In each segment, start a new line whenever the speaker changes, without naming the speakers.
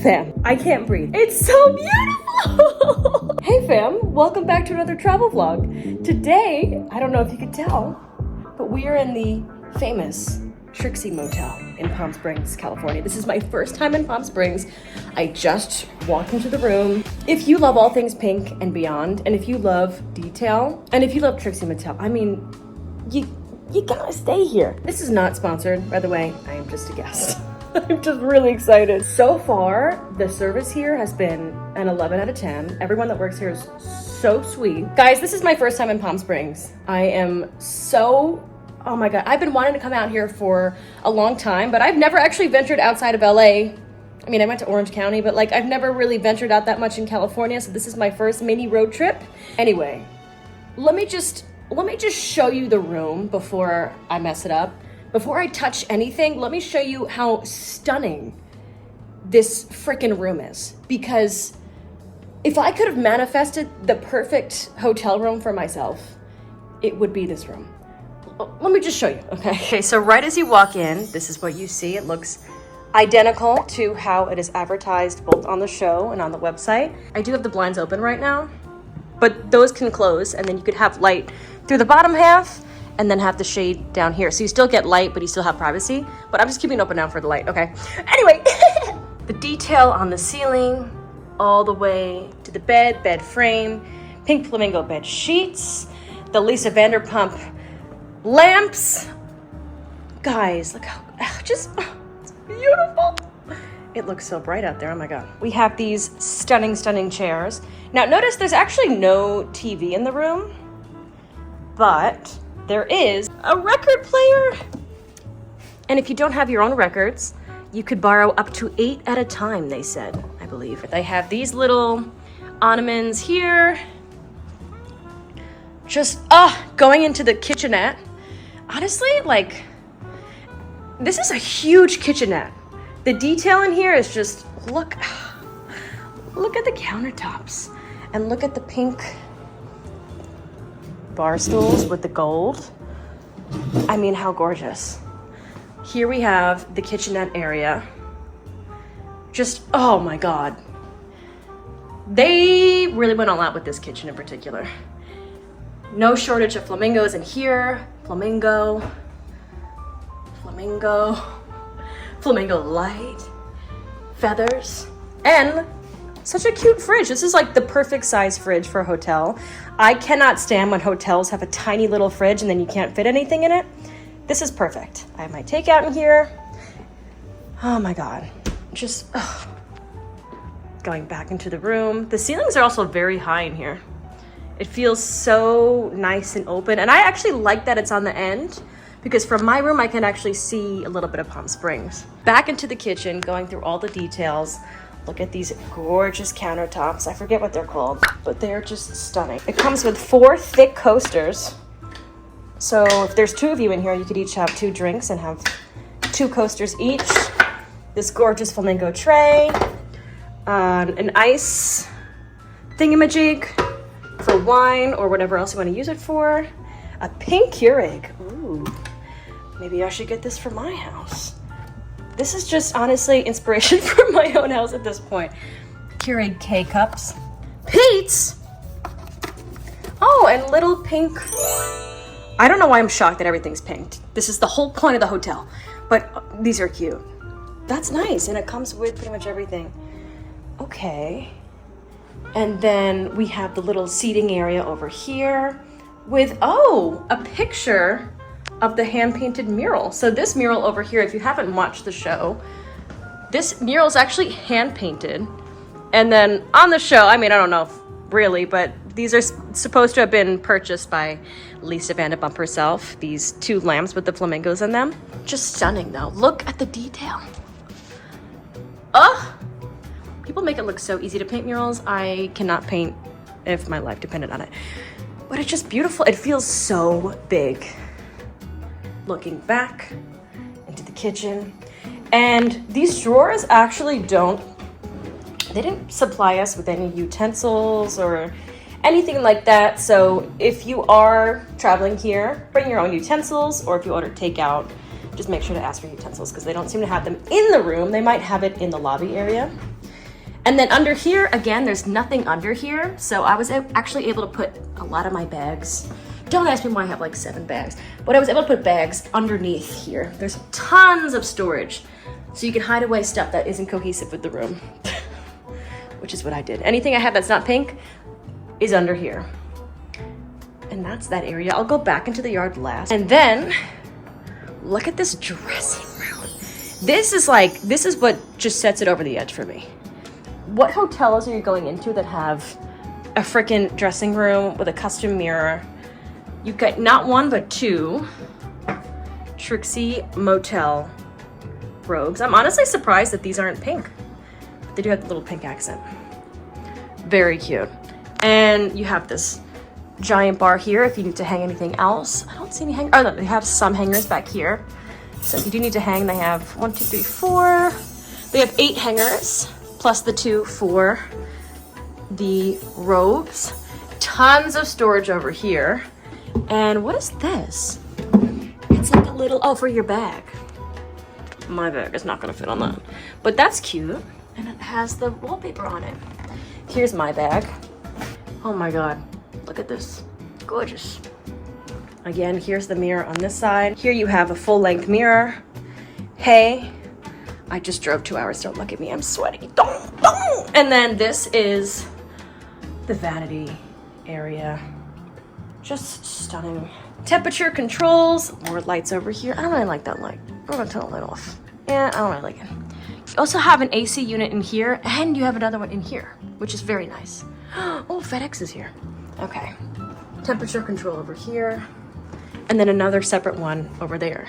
Fam, I can't breathe. It's so beautiful! Hey fam, welcome back to another travel vlog. Today, I don't know if you could tell, but we are in the famous Trixie Motel in Palm Springs, California. This is my first time in Palm Springs. I just walked into the room. If you love all things pink and beyond, and if you love detail, and if you love Trixie Motel, I mean, you gotta stay here. This is not sponsored, by the way. I am just a guest. I'm just really excited. So far, the service here has been an 11 out of 10. Everyone that works here is so sweet. Guys, this is my first time in Palm Springs. I am so, oh my God. I've been wanting to come out here for a long time, but I've never actually ventured outside of LA. I mean, I went to Orange County, but like I've never really ventured out that much in California. So this is my first mini road trip. Anyway, let me just show you the room before I mess it up. Before I touch anything, let me show you how stunning this freaking room is. Because if I could have manifested the perfect hotel room for myself, it would be this room. Let me just show you, okay? Okay, so right as you walk in, this is what you see. It looks identical to how it is advertised both on the show and on the website. I do have the blinds open right now, but those can close, and then you could have light through the bottom half and then have the shade down here. So you still get light, but you still have privacy. But I'm just keeping it open now for the light, okay? Anyway, the detail on the ceiling, all the way to the bed frame, pink flamingo bed sheets, the Lisa Vanderpump lamps. Guys, look how, it's beautiful. It looks so bright out there, oh my God. We have these stunning, stunning chairs. Now notice there's actually no TV in the room, but there is a record player. And if you don't have your own records, you could borrow up to 8 at a time, they said, I believe. They have these little ottomans here. Just, going into the kitchenette. Honestly, like, this is a huge kitchenette. The detail in here is just, look at the countertops and look at the pink bar stools with the gold. I mean, how gorgeous. Here we have the kitchenette area. Just, oh my God. They really went all out with this kitchen in particular. No shortage of flamingos in here. Flamingo light, feathers, and such a cute fridge. This is like the perfect size fridge for a hotel. I cannot stand when hotels have a tiny little fridge and then you can't fit anything in it. This is perfect. I have my takeout in here. Oh my God. Just going back into the room. The ceilings are also very high in here. It feels so nice and open. And I actually like that it's on the end, because from my room, I can actually see a little bit of Palm Springs. Back into the kitchen, going through all the details. Look at these gorgeous countertops. I forget what they're called, but they're just stunning. It comes with 4 thick coasters. So if there's 2 of you in here, you could each have 2 drinks and have 2 coasters each. This gorgeous flamingo tray. An ice thingamajig for wine or whatever else you want to use it for. A pink Keurig. Ooh, maybe I should get this for my house. This is just honestly inspiration for my own house at this point. Keurig K-cups. Pete's! Oh, and little pink. I don't know why I'm shocked that everything's pink. This is the whole point of the hotel. But these are cute. That's nice, and it comes with pretty much everything. Okay. And then we have the little seating area over here with, a picture of the hand-painted mural. So this mural over here, if you haven't watched the show, this mural is actually hand-painted. And then on the show, I mean, I don't know if really, but these are supposed to have been purchased by Lisa Vanderpump herself, these 2 lamps with the flamingos in them. Just stunning though. Look at the detail. People make it look so easy to paint murals. I cannot paint if my life depended on it. But it's just beautiful. It feels so big. Looking back into the kitchen. And these drawers actually they didn't supply us with any utensils or anything like that. So if you are traveling here, bring your own utensils, or if you order takeout, just make sure to ask for utensils because they don't seem to have them in the room. They might have it in the lobby area. And then under here, again, there's nothing under here. So I was actually able to put a lot of my bags. Don't ask me why I have like 7 bags, but I was able to put bags underneath here. There's tons of storage. So you can hide away stuff that isn't cohesive with the room, which is what I did. Anything I have that's not pink is under here. And that's that area. I'll go back into the yard last. And then look at this dressing room. This is what just sets it over the edge for me. What hotels are you going into that have a freaking dressing room with a custom mirror? You got not 1, but 2 Trixie Motel robes. I'm honestly surprised that these aren't pink. But they do have the little pink accent. Very cute. And you have this giant bar here if you need to hang anything else. I don't see any hangers. Oh no, they have some hangers back here. So if you do need to hang, they have 1, 2, 3, 4. They have 8 hangers, plus the 2 for the robes. Tons of storage over here. And what is this? It's like a little, oh, for your bag. My bag is not gonna fit on that. But that's cute. And it has the wallpaper on it. Here's my bag. Oh my God, look at this, gorgeous. Again, here's the mirror on this side. Here you have a full-length mirror. Hey, I just drove 2 hours, don't look at me, I'm sweaty. Don't. And then this is the vanity area. Just stunning. Temperature controls, more lights over here. I don't really like that light. I'm gonna turn the light off. Yeah, I don't really like it. You also have an AC unit in here, and you have another one in here, which is very nice. Oh, FedEx is here. Okay. Temperature control over here, and then another separate one over there.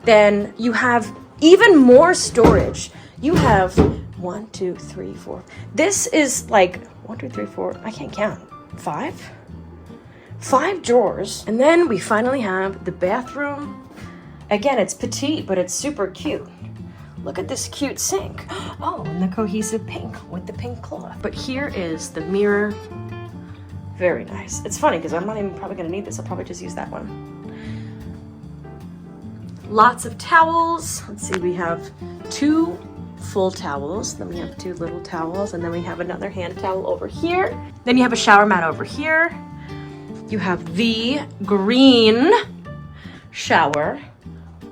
Then you have even more storage. You have 1, 2, 3, 4. This is like 1, 2, 3, 4. I can't count. 5? 5 drawers. And then we finally have the bathroom. Again, it's petite, but it's super cute. Look at this cute sink. Oh, and the cohesive pink with the pink cloth. But here is the mirror. Very nice. It's funny because I'm not even probably gonna need this. I'll probably just use that one. Lots of towels. Let's see, we have 2 full towels. Then we have 2 little towels. And then we have another hand towel over here. Then you have a shower mat over here. You have the green shower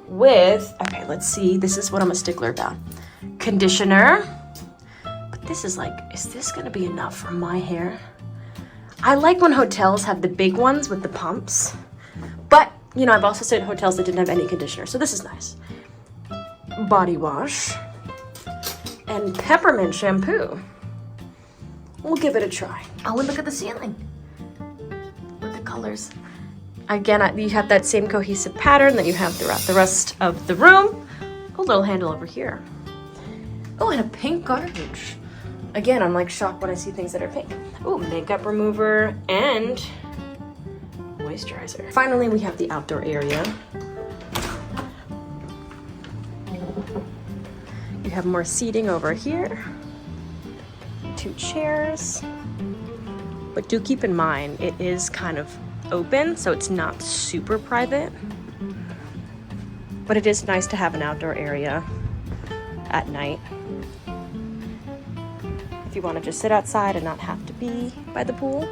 with, okay, let's see. This is what I'm a stickler about. Conditioner. But this is like, is this gonna be enough for my hair? I like when hotels have the big ones with the pumps. But, you know, I've also stayed in hotels that didn't have any conditioner, so this is nice. Body wash. And peppermint shampoo. We'll give it a try. Oh, and look at the ceiling. With the colors. Again, you have that same cohesive pattern that you have throughout the rest of the room. A little handle over here. Oh, and a pink garbage. Again, I'm like shocked when I see things that are pink. Oh, makeup remover and moisturizer. Finally, we have the outdoor area. You have more seating over here. 2 chairs. But do keep in mind, it is kind of open, so it's not super private. But it is nice to have an outdoor area at night. If you want to just sit outside and not have to be by the pool.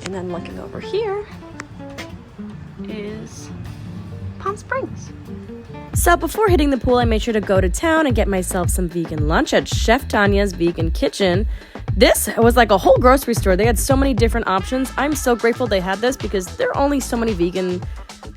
And then looking over here is Palm Springs. So before hitting the pool, I made sure to go to town and get myself some vegan lunch at Chef Tanya's Vegan Kitchen. This was like a whole grocery store. They had so many different options. I'm so grateful they had this because there are only so many vegan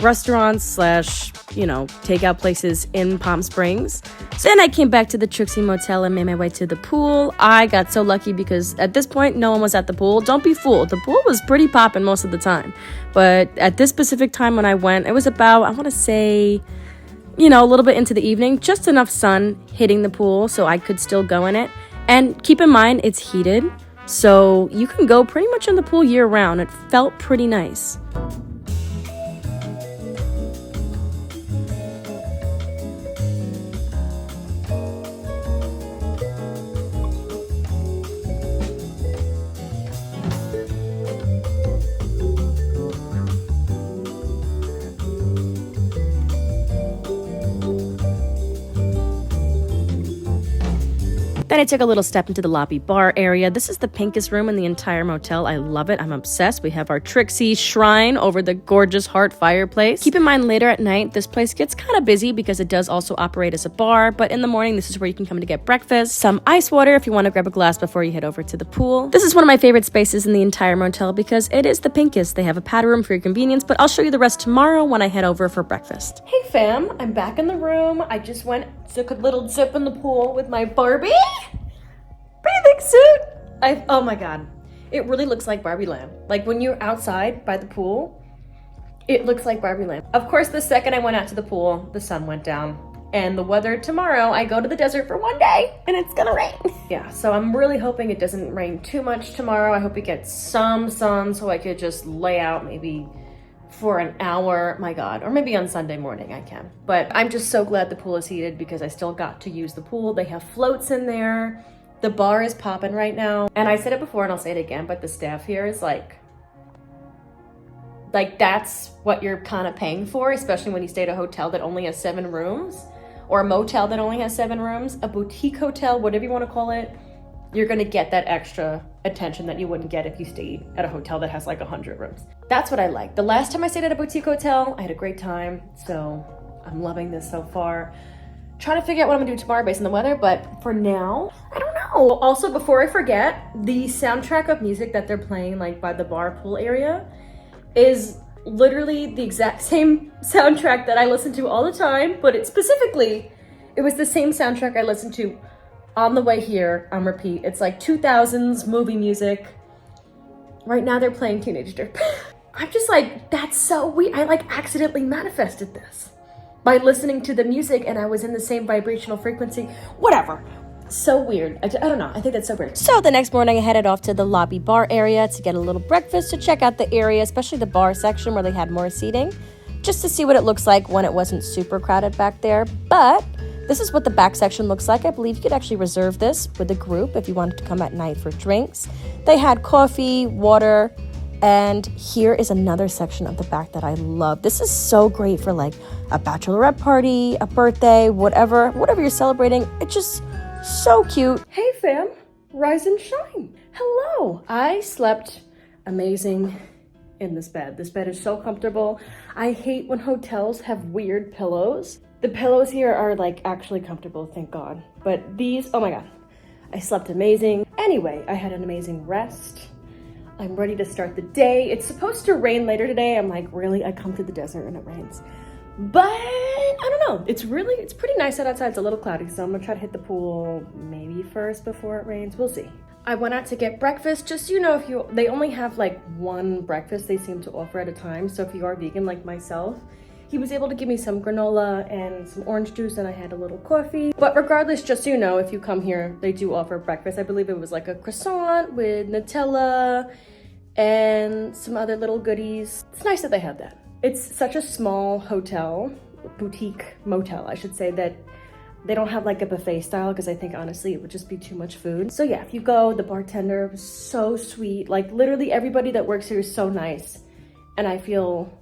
restaurants / takeout places in Palm Springs. So then I came back to the Trixie Motel and made my way to the pool. I got so lucky because at this point, no one was at the pool. Don't be fooled. The pool was pretty popping most of the time. But at this specific time when I went, it was about, I want to say, a little bit into the evening, just enough sun hitting the pool so I could still go in it. And keep in mind, it's heated, so you can go pretty much in the pool year round. It felt pretty nice. Then I took a little step into the lobby bar area. This is the pinkest room in the entire motel. I love it. I'm obsessed. We have our Trixie shrine over the gorgeous heart fireplace. Keep in mind, later at night, this place gets kind of busy because it does also operate as a bar, but in the morning, this is where you can come to get breakfast, some ice water if you want to grab a glass before you head over to the pool. This is one of my favorite spaces in the entire motel because it is the pinkest. They have a pad room for your convenience, but I'll show you the rest tomorrow when I head over for breakfast. Hey fam, I'm back in the room. I just took a little dip in the pool with my Barbie bathing suit. Oh my god, it really looks like Barbie Land. Like when you're outside by the pool, it looks like Barbie Land. Of course, the second I went out to the pool, the sun went down. And the weather tomorrow, I go to the desert for one day and it's gonna rain. Yeah, so I'm really hoping it doesn't rain too much tomorrow. I hope we get some sun so I could just lay out maybe for an hour, my god, or maybe on Sunday morning I can. But I'm just so glad the pool is heated because I still got to use the pool. They have floats in there. The bar is popping right now. And I said it before and I'll say it again, but the staff here is like that's what you're kind of paying for, especially when you stay at a hotel that only has 7 rooms, or a motel that only has 7 rooms, a boutique hotel, whatever you want to call it. You're gonna get that extra attention that you wouldn't get if you stayed at a hotel that has like 100 rooms. That's what I like. The last time I stayed at a boutique hotel, I had a great time. So I'm loving this so far. Trying to figure out what I'm gonna do tomorrow based on the weather, but for now, I don't know. Also, before I forget, the soundtrack of music that they're playing like by the bar pool area is literally the exact same soundtrack that I listen to all the time, but it was the same soundtrack I listened to on the way here on repeat. It's like 2000s movie music. Right now they're playing Teenage Dirtbag. I'm just like, that's so weird. I like accidentally manifested this by listening to the music and I was in the same vibrational frequency. Whatever. So weird. I don't know. I think that's so weird. So the next morning I headed off to the lobby bar area to get a little breakfast, to check out the area, especially the bar section where they had more seating, just to see what it looks like when it wasn't super crowded back there. But this is what the back section looks like. I believe you could actually reserve this with a group if you wanted to come at night for drinks. They had coffee, water, and here is another section of the back that I love. This is so great for like a bachelorette party, a birthday, whatever you're celebrating. It's just so cute. Hey fam, rise and shine. Hello. I slept amazing in this bed. This bed is so comfortable. I hate when hotels have weird pillows. The pillows here are like actually comfortable, thank God. But these, oh my God, I slept amazing. Anyway, I had an amazing rest. I'm ready to start the day. It's supposed to rain later today. I'm like, really? I come to the desert and it rains. But I don't know. It's pretty nice out outside. It's a little cloudy, so I'm gonna try to hit the pool maybe first before it rains. We'll see. I went out to get breakfast. Just so you know, they only have like one breakfast they seem to offer at a time. So if you are vegan like myself, he was able to give me some granola and some orange juice, and I had a little coffee. But regardless, just so you know, if you come here, they do offer breakfast. I believe it was like a croissant with Nutella and some other little goodies. It's nice that they have that. It's such a small hotel, boutique motel, I should say, that they don't have like a buffet style because I think honestly it would just be too much food. So yeah, if you go, the bartender was so sweet. Like literally everybody that works here is so nice, and I feel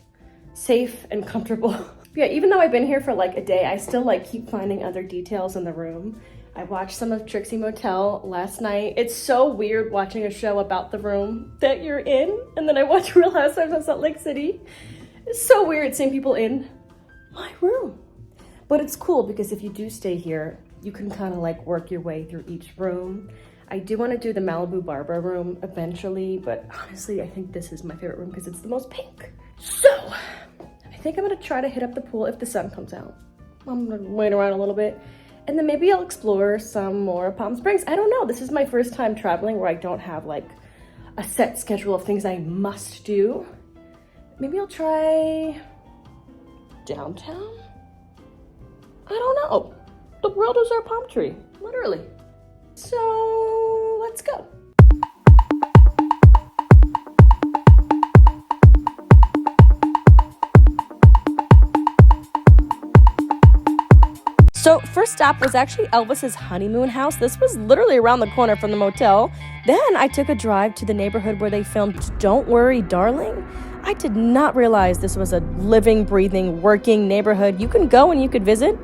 safe and comfortable. Yeah, even though I've been here for like a day, I still like keep finding other details in the room. I watched some of Trixie Motel last night. It's so weird watching a show about the room that you're in, and then I watch Real Housewives of Salt Lake City. It's so weird seeing people in my room. But it's cool because if you do stay here, you can kind of like work your way through each room. I do want to do the Malibu Barbara room eventually, but honestly, I think this is my favorite room because it's the most pink. So I think I'm gonna try to hit up the pool if the sun comes out. I'm gonna wait around a little bit, and then maybe I'll explore some more Palm Springs. I don't know. This is my first time traveling where I don't have like a set schedule of things I must do. Maybe I'll try downtown? I don't know. The world is our palm tree, literally. So let's go. So first stop was actually Elvis's honeymoon house. This was literally around the corner from the motel. Then I took a drive to the neighborhood where they filmed Don't Worry, Darling. I did not realize this was a living, breathing, working neighborhood. You can go and you could visit.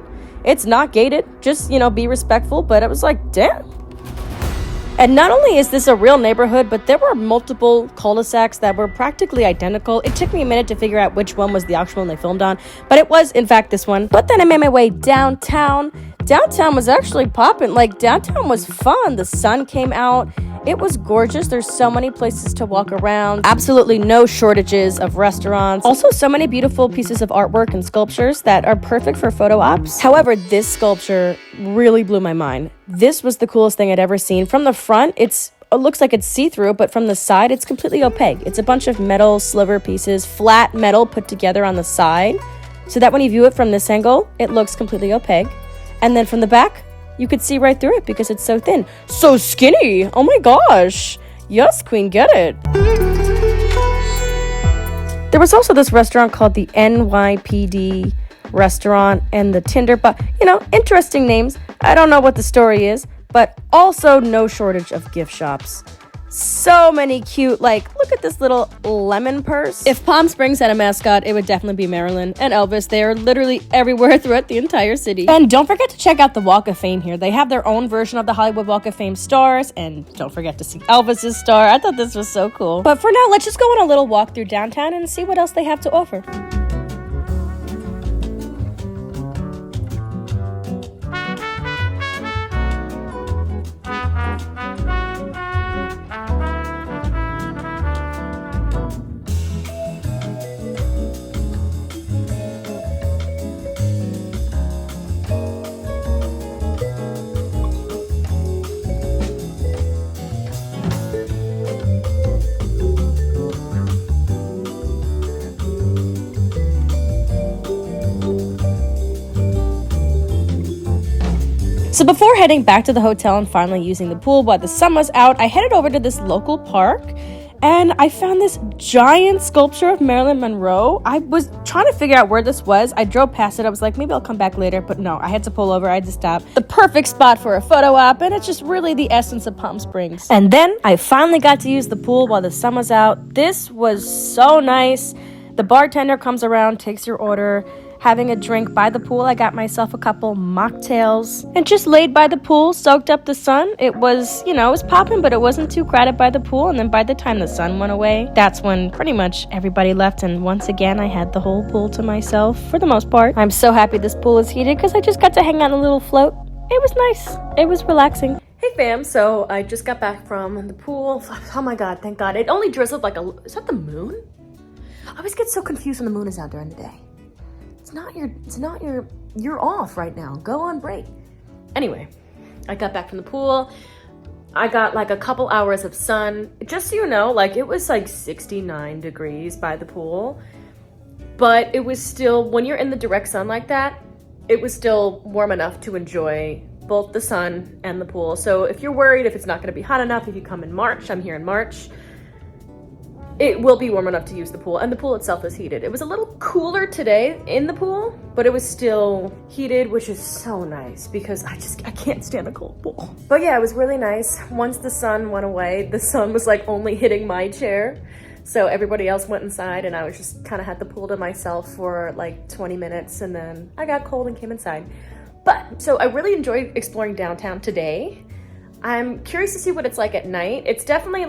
It's not gated. Just, be respectful. But I was like, damn, And not only is this a real neighborhood, but there were multiple cul-de-sacs that were practically identical. It took me a minute to figure out which one was the actual one they filmed on, but it was, in fact, this one. But then I made my way downtown. Downtown was actually popping. Like, downtown was fun. The sun came out. It was gorgeous. There's so many places to walk around. Absolutely no shortages of restaurants. Also, so many beautiful pieces of artwork and sculptures that are perfect for photo ops. However, this sculpture really blew my mind. This was the coolest thing I'd ever seen. From the front, it looks like it's see-through, but from the side, it's completely opaque. It's a bunch of metal sliver pieces, flat metal put together on the side, so that when you view it from this angle, it looks completely opaque. And then from the back, you could see right through it because it's so thin. So skinny! Oh my gosh! Yes, queen, get it! There was also this restaurant called the NYPD restaurant and the Tinder, but, interesting names. I don't know what the story is, but also no shortage of gift shops. So many cute, look at this little lemon purse. If Palm Springs had a mascot, it would definitely be Marilyn and Elvis. They are literally everywhere throughout the entire city. And don't forget to check out the Walk of Fame here. They have their own version of the Hollywood Walk of Fame stars, and don't forget to see Elvis's star. I thought this was so cool. But for now, let's just go on a little walk through downtown and see what else they have to offer. So before heading back to the hotel and finally using the pool while the sun was out, I headed over to this local park and I found this giant sculpture of Marilyn Monroe. I was trying to figure out where this was. I drove past it. I was like, maybe I'll come back later, but no, I had to pull over. I had to stop. The perfect spot for a photo op, and it's just really the essence of Palm Springs. And then I finally got to use the pool while the sun was out. This was so nice. The bartender comes around, takes your order. Having a drink by the pool, I got myself a couple mocktails and just laid by the pool, soaked up the sun. It was, it was popping, but it wasn't too crowded by the pool. And then by the time the sun went away, that's when pretty much everybody left. And once again, I had the whole pool to myself for the most part. I'm so happy this pool is heated because I just got to hang out on a little float. It was nice. It was relaxing. Hey fam, so I just got back from the pool. Oh my God, thank God. It only drizzled is that the moon? I always get so confused when the moon is out during the day. You're off right now. Go on break. Anyway, I got back from the pool. I got a couple hours of sun. Just so you know, it was 69 degrees by the pool. But it was still, when you're in the direct sun like that, it was still warm enough to enjoy both the sun and the pool. So if you're worried if it's not gonna be hot enough, if you come in March, I'm here in March, it will be warm enough to use the pool, and the pool itself is heated. It was a little cooler today in the pool, but it was still heated, which is so nice because I can't stand a cold pool. But yeah, it was really nice. Once the sun went away, the sun was only hitting my chair. So everybody else went inside and I was just kind of had the pool to myself for 20 minutes, and then I got cold and came inside. But so I really enjoyed exploring downtown today. I'm curious to see what it's like at night. It's definitely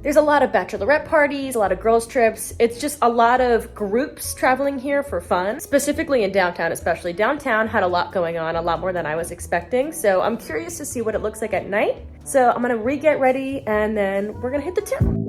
there's a lot of bachelorette parties, a lot of girls trips. It's just a lot of groups traveling here for fun, specifically in downtown especially. Downtown had a lot going on, a lot more than I was expecting. So I'm curious to see what it looks like at night. So I'm gonna get ready and then we're gonna hit the town.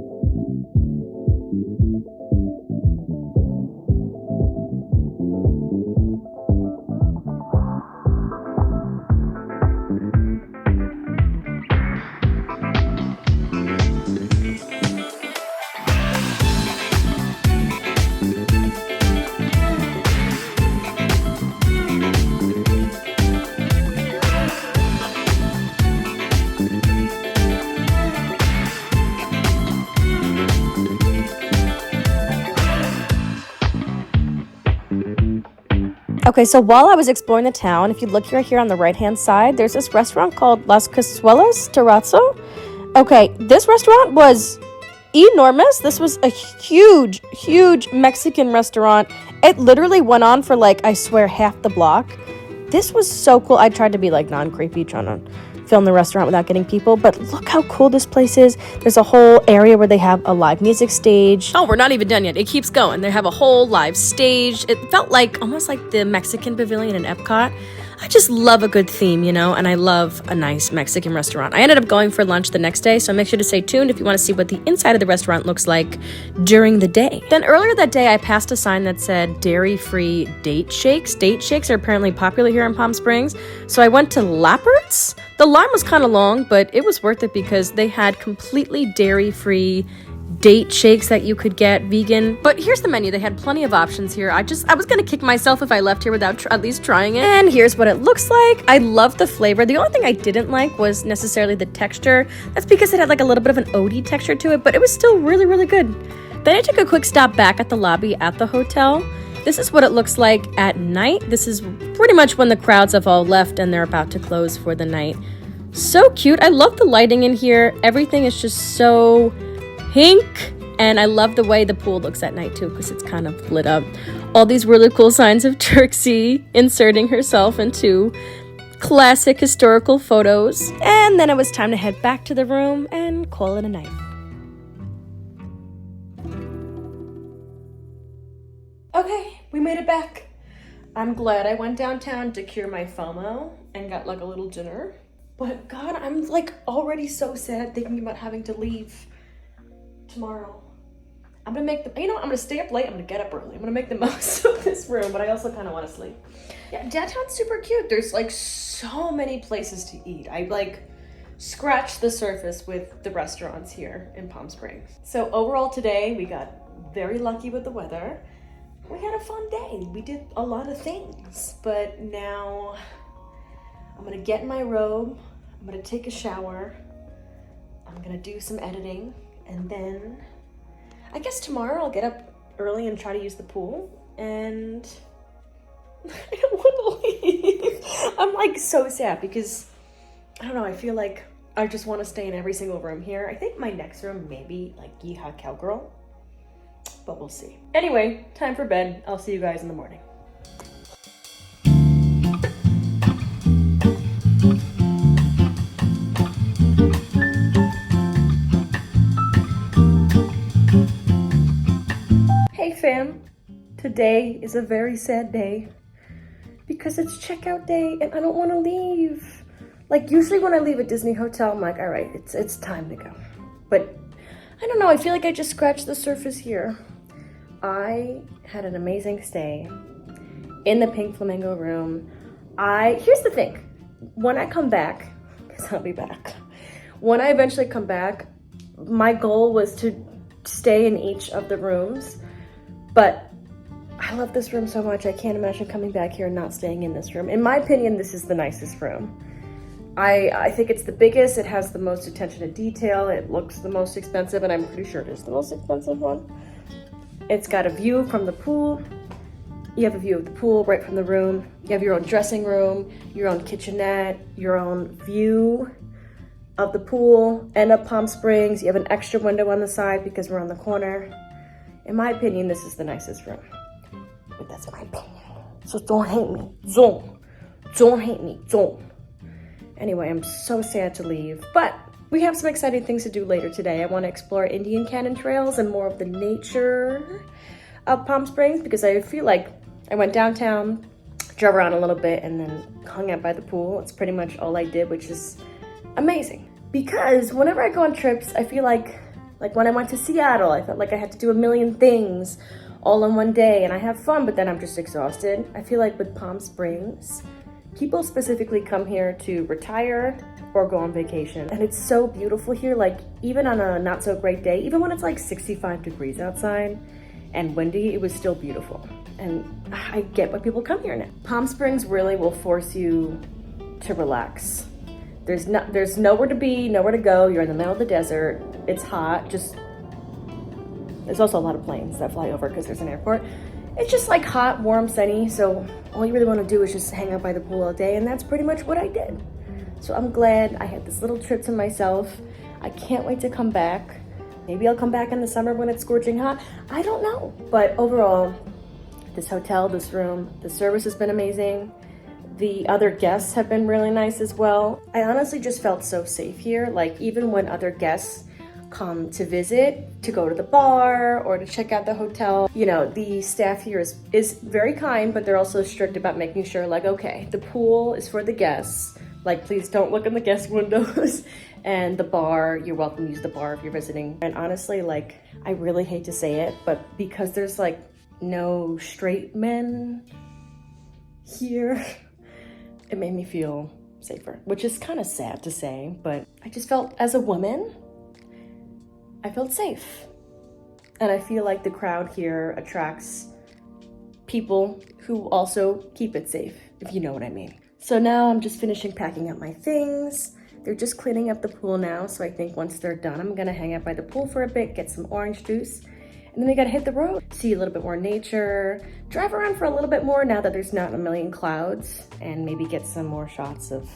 Okay, so while I was exploring the town, if you look right here on the right-hand side, there's this restaurant called Las Cazuelas Terrazzo. Okay, this restaurant was enormous. This was a huge, huge Mexican restaurant. It literally went on for I swear, half the block. this was so cool. I tried to be like non-creepy, trying to film the restaurant without getting people, but look how cool this place is. There's a whole area where they have a live music stage. Oh, we're not even done yet. It keeps going. They have a whole live stage. It felt like almost like the Mexican pavilion in Epcot. I just love a good theme, you know, and I love a nice Mexican restaurant. I ended up going for lunch the next day, so make sure to stay tuned if you want to see what the inside of the restaurant looks like during the day. Then earlier that day, I passed a sign that said dairy-free date shakes. Date shakes are apparently popular here in Palm Springs, so I went to Lappert's. The line was kind of long, but it was worth it because they had completely dairy-free date shakes that you could get vegan. But here's the menu. They had plenty of options here. I was gonna kick myself if I left here without at least trying it. And here's what it looks like. I love the flavor. The only thing I didn't like was necessarily the texture. That's because it had like a little bit of an oaty texture to it, but it was still really, really good. Then I took a quick stop back at the lobby at the hotel. This is what it looks like at night. This is pretty much when the crowds have all left and they're about to close for the night. So cute. I love the lighting in here. Everything is just so pink, and I love the way the pool looks at night too because it's kind of lit up. All these really cool signs of Trixie inserting herself into classic historical photos. And then it was time to head back to the room and call it a night. Okay, we made it back. I'm glad I went downtown to cure my FOMO and got like a little dinner. But God, I'm like already so sad thinking about having to leave tomorrow. I'm gonna make the, you know what, I'm gonna stay up late, I'm gonna get up early. I'm gonna make the most of this room, but I also kind of want to sleep. Yeah, downtown's super cute. There's like so many places to eat. I like scratched the surface with the restaurants here in Palm Springs. So overall today, we got very lucky with the weather. We had a fun day. We did a lot of things, but now I'm gonna get in my robe. I'm gonna take a shower. I'm gonna do some editing. And then I guess tomorrow I'll get up early and try to use the pool. And I don't want to leave. I'm like so sad because I don't know. I feel like I just want to stay in every single room here. I think my next room may be like Yeehaw Cowgirl, but we'll see. Anyway, time for bed. I'll see you guys in the morning. Hey fam, today is a very sad day because it's checkout day and I don't want to leave. Like usually when I leave a Disney hotel, I'm like, all right, it's time to go. But I don't know, I feel like I just scratched the surface here. I had an amazing stay in the Pink Flamingo room. Here's the thing, when I come back, because I'll be back, when I eventually come back, my goal was to stay in each of the rooms. But I love this room so much, I can't imagine coming back here and not staying in this room. In my opinion, this is the nicest room. I think it's the biggest, it has the most attention to detail, it looks the most expensive, and I'm pretty sure it is the most expensive one. It's got a view from the pool. You have a view of the pool right from the room. You have your own dressing room, your own kitchenette, your own view of the pool and of Palm Springs. You have an extra window on the side because we're on the corner. In my opinion, this is the nicest room. But that's my opinion. So don't hate me. Don't hate me. Don't. Anyway, I'm so sad to leave. But we have some exciting things to do later today. I want to explore Indian Canyon trails and more of the nature of Palm Springs because I feel like I went downtown, drove around a little bit, and then hung out by the pool. It's pretty much all I did, which is amazing. Because whenever I go on trips, I feel like when I went to Seattle, I felt like I had to do a million things all in one day and I have fun, but then I'm just exhausted. I feel like with Palm Springs, people specifically come here to retire or go on vacation. And it's so beautiful here, like even on a not so great day, even when it's like 65 degrees outside and windy, it was still beautiful. And I get why people come here now. Palm Springs really will force you to relax. There's nowhere to be, nowhere to go. You're in the middle of the desert. It's hot. There's also a lot of planes that fly over because there's an airport. It's just like hot, warm, sunny. So all you really want to do is just hang out by the pool all day. And that's pretty much what I did. So I'm glad I had this little trip to myself. I can't wait to come back. Maybe I'll come back in the summer when it's scorching hot. I don't know. But overall, this hotel, this room, the service has been amazing. The other guests have been really nice as well. I honestly just felt so safe here. Like even when other guests come to visit, to go to the bar or to check out the hotel, you know, the staff here is very kind, but they're also strict about making sure like, okay, the pool is for the guests. Like, please don't look in the guest windows. And the bar, you're welcome to use the bar if you're visiting. And honestly, like, I really hate to say it, but because there's like no straight men here, it made me feel safer, which is kind of sad to say, but I just felt, as a woman, I felt safe. And I feel like the crowd here attracts people who also keep it safe, if you know what I mean. So now I'm just finishing packing up my things. They're just cleaning up the pool now, so I think once they're done, I'm gonna hang out by the pool for a bit, get some orange juice, and then we gotta hit the road, see a little bit more nature, drive around for a little bit more now that there's not a million clouds, and maybe get some more shots of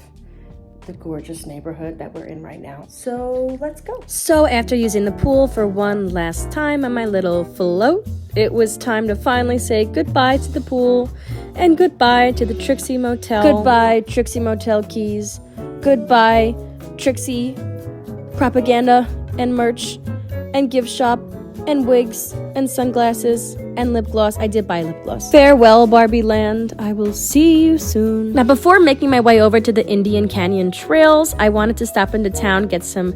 the gorgeous neighborhood that we're in right now. So let's go. So after using the pool for one last time on my little float, it was time to finally say goodbye to the pool and goodbye to the Trixie Motel. Goodbye, Trixie Motel keys. Goodbye, Trixie propaganda and merch and gift shop and wigs and sunglasses and lip gloss. I did buy lip gloss. Farewell, Barbie Land. I will see you soon. Now, before making my way over to the Indian Canyon trails, I wanted to stop into town, get some,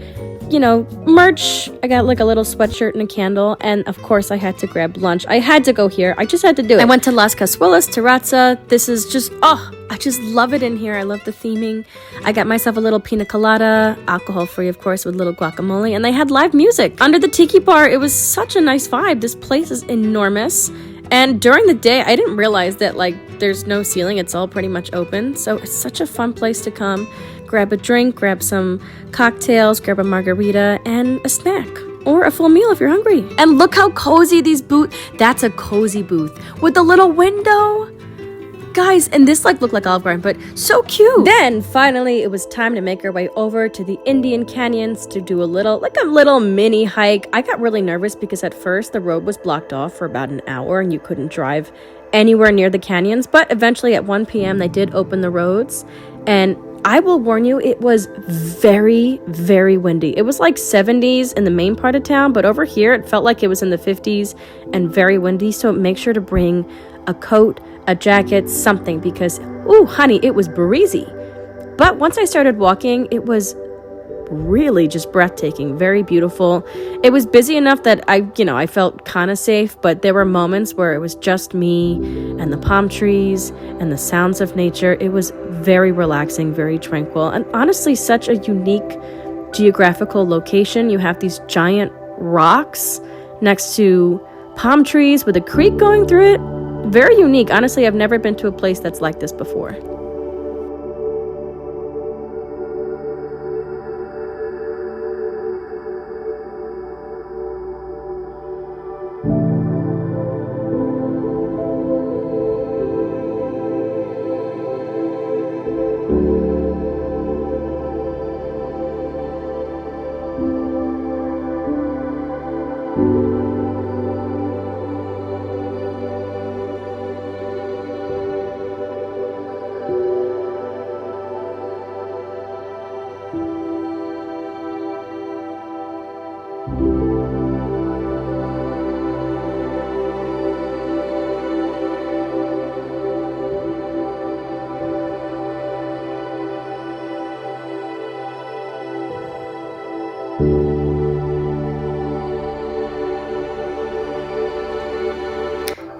you know, merch. I got like a little sweatshirt and a candle, and of course I had to grab lunch. I had to go here. I just had to do it. I went to Las Casuelas Terrazza. This is just, oh, I just love it in here. I love the theming. I got myself a little pina colada, alcohol-free, of course, with little guacamole, and they had live music. Under the tiki bar, it was such a nice vibe. This place is enormous, and during the day, I didn't realize that, like, there's no ceiling. It's all pretty much open, so it's such a fun place to come. Grab a drink, grab some cocktails, grab a margarita, and a snack. Or a full meal if you're hungry. And look how cozy these that's a cozy booth with a little window. Guys, and this like looked like Olive Garden, but so cute. Then finally it was time to make our way over to the Indian Canyons to do a little mini hike. I got really nervous because at first the road was blocked off for about an hour and you couldn't drive anywhere near the canyons, but eventually at 1 p.m. they did open the roads, and I will warn you, it was very, very windy. It was like 70s in the main part of town, but over here it felt like it was in the 50s and very windy, so make sure to bring a coat, a jacket, something, because, ooh, honey, it was breezy. But once I started walking, it was really just breathtaking, very beautiful. It was busy enough that I felt kind of safe, but there were moments where it was just me and the palm trees and the sounds of nature. It was very relaxing, very tranquil, and honestly such a unique geographical location. You have these giant rocks next to palm trees with a creek going through it. Very unique. Honestly, I've never been to a place that's like this before.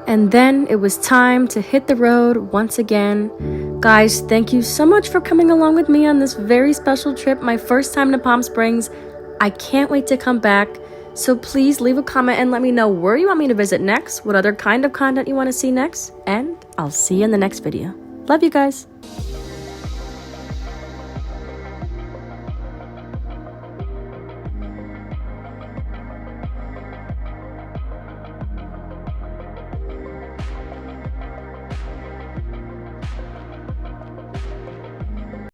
And then it was time to hit the road once again. Guys, thank you so much for coming along with me on this very special trip, my first time to Palm Springs. I can't wait to come back. So please leave a comment and let me know where you want me to visit next, what other kind of content you want to see next, and I'll see you in the next video. Love you guys.